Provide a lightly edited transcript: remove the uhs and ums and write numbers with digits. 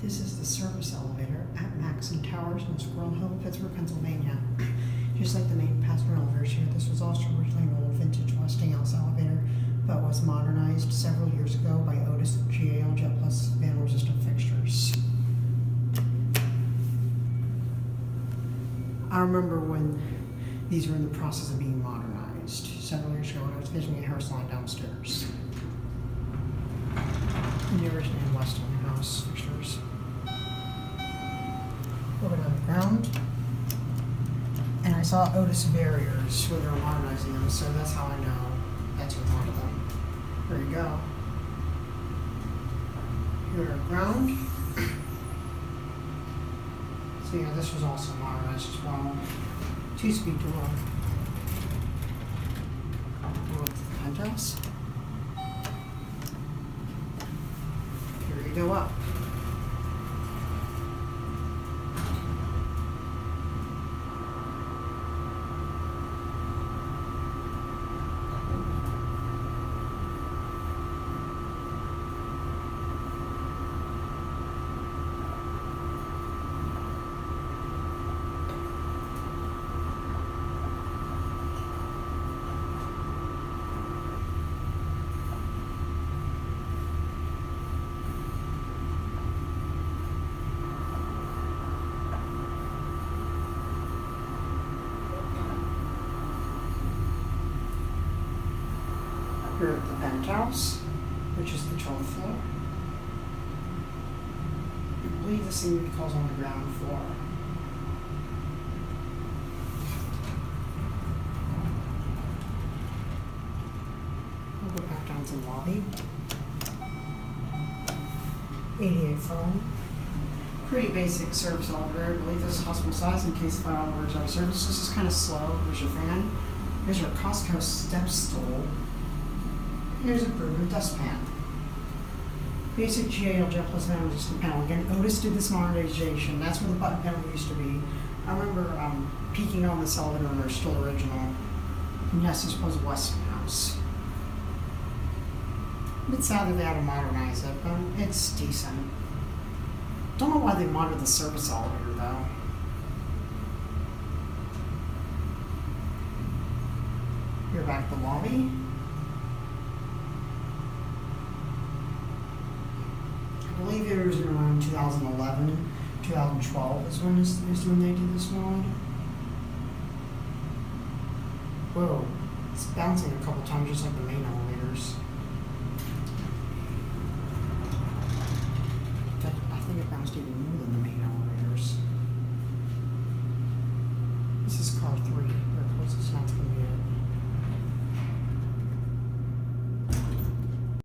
This is the service elevator at Maxon Towers in Squirrel Hill, Pittsburgh, Pennsylvania. Just like the main passenger elevators here, this was also originally an old vintage Westinghouse elevator, but was modernized several years ago by Otis GAL Jet Plus van resistant fixtures. I remember when these were in the process of being modernized several years ago when I was visiting a hair salon downstairs. And the original Westinghouse fixtures. Over to the ground. And I saw Otis barriers when they were modernizing them, so that's how I know that's what one of them. There you go. Here are ground. So yeah, this was also modernized as well. 2-speed door. Door with the penthouse. Here you go up. Here at the penthouse, which is the 12th floor. I believe this thing calls on the ground floor. We'll go back down to the lobby. 88 phone. Pretty basic service elevator. I believe this is hospital size in case the fire orders out of service. This is kind of slow. There's your fan. There's your Costco step stool. Here's a proven dustpan. Basic GAL Jet Plus van resistant panel. Again, Otis did this modernization. That's where the button panel used to be. I remember peeking on this elevator when they're still original. And yes, this was Westinghouse. A bit sad that they had to modernize it, but it's decent. Don't know why they modded the service elevator though. Here back at the lobby. I believe it was around 2011, 2012 is when they did this mod. Whoa, it's bouncing a couple times just like the main elevators. I think it bounced even more than the main elevators. This is car 3.